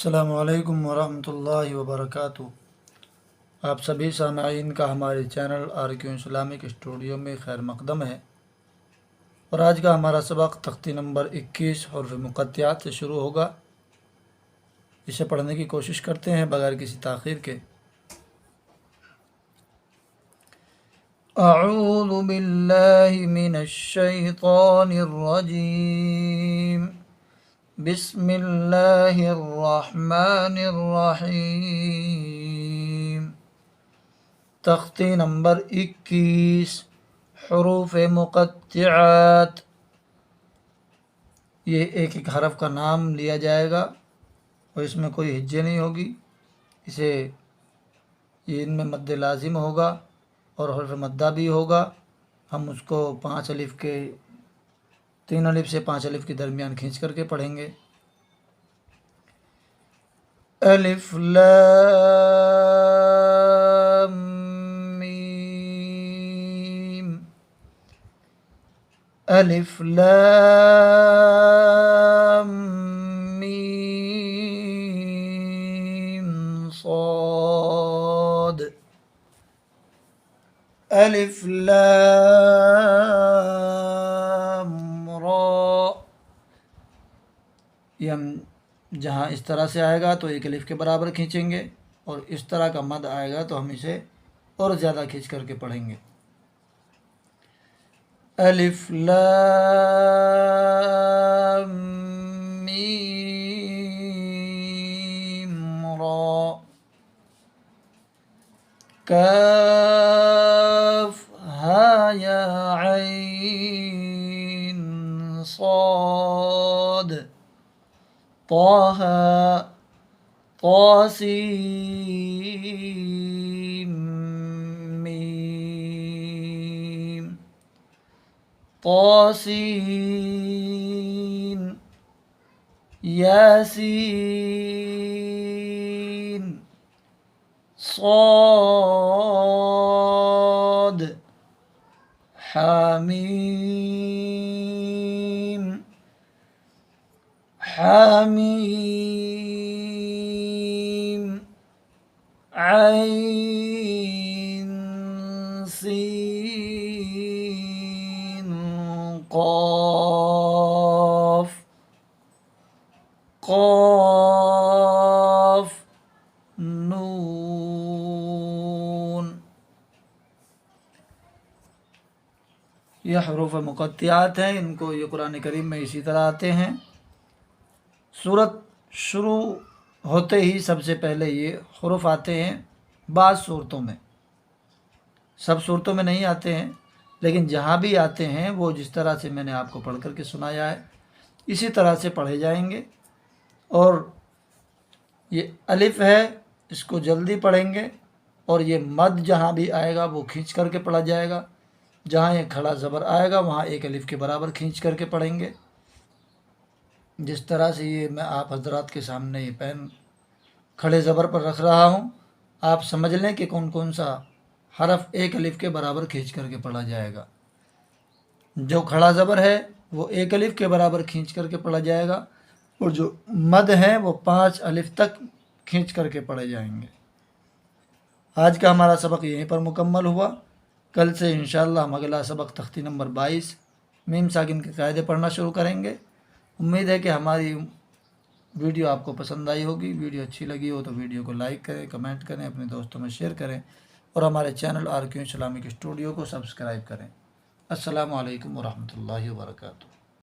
अस्सलामु अलैकुम वरहमतुल्लाहि वबरकातुह। आप सभी सामाईन का हमारे चैनल RQ इस्लामिक स्टूडियो में खैर मकदम है। और आज का हमारा सबक तख्ती नंबर 21 हुर्फ़ मुक़त्तिआत से शुरू होगा। इसे पढ़ने की कोशिश करते हैं बगैर किसी ताख़ीर के। अऊज़ु बिल्लाहि मिनश शैतानिर रजीम। बिस्मिल्लाहिर्रहमानिर्रहीम। तख्ती नंबर 21 हुरूफ़ मुक़त्तिआत। ये एक एक हरफ का नाम लिया जाएगा और इसमें कोई हिज्जे नहीं होगी। ये इनमें मद्दे लाजिम होगा और हर्फ मद्दा भी होगा। हम उसको 3 अलिफ से 5 अलिफ के दरमियान खींच करके पढ़ेंगे। अलिफ लाम मीम। अलिफ लाम मीम साद। अलिफ लाम रा। ये हम जहाँ इस तरह से आएगा तो एक अलिफ के बराबर खींचेंगे और इस तरह का मद आएगा तो हम इसे और ज़्यादा खींच करके पढ़ेंगे। अलिफ लाम मीम रा। काफ हा या ऐन साद। ताहा तासीम मीम तासीन यासीन साद हामीम हामीम ऐन सीन क़ाफ क़ाफ नून। यह हुरूफ़ मुक़त्तिआत हैं। इनको ये कुरान करीम में इसी तरह आते हैं। सूरत शुरू होते ही सबसे पहले ये हुरूफ आते हैं। बाज़ सूरतों में, सब सूरतों में नहीं आते हैं, लेकिन जहाँ भी आते हैं वो जिस तरह से मैंने आपको पढ़ करके सुनाया है इसी तरह से पढ़े जाएंगे। और ये अलिफ है, इसको जल्दी पढ़ेंगे और ये मद जहाँ भी आएगा वो खींच करके पढ़ा जाएगा। जहाँ ये खड़ा ज़बर आएगा वहाँ एक अलिफ के बराबर खींच करके पढ़ेंगे। जिस तरह से ये मैं आप हजरात के सामने ये पेन खड़े ज़बर पर रख रहा हूँ, आप समझ लें कि कौन कौन सा हरफ एक अलिफ के बराबर खींच करके पढ़ा जाएगा। जो खड़ा ज़बर है वो एक अलिफ के बराबर खींच करके पढ़ा जाएगा और जो मद है वो 5 अलिफ तक खींच करके पढ़े जाएंगे। आज का हमारा सबक यहीं पर मुकम्मल हुआ। कल से इंशाअल्लाह हम अगला सबक तख्ती नंबर 22 मीम साकिन के कायदे पढ़ना शुरू करेंगे। उम्मीद है कि हमारी वीडियो आपको पसंद आई होगी। वीडियो अच्छी लगी हो तो वीडियो को लाइक करें, कमेंट करें, अपने दोस्तों में शेयर करें और हमारे चैनल RQ इस्लामिक स्टूडियो को सब्सक्राइब करें। अस्सलामु अलैकुम वरहमतुल्लाहि वबरकातुहू।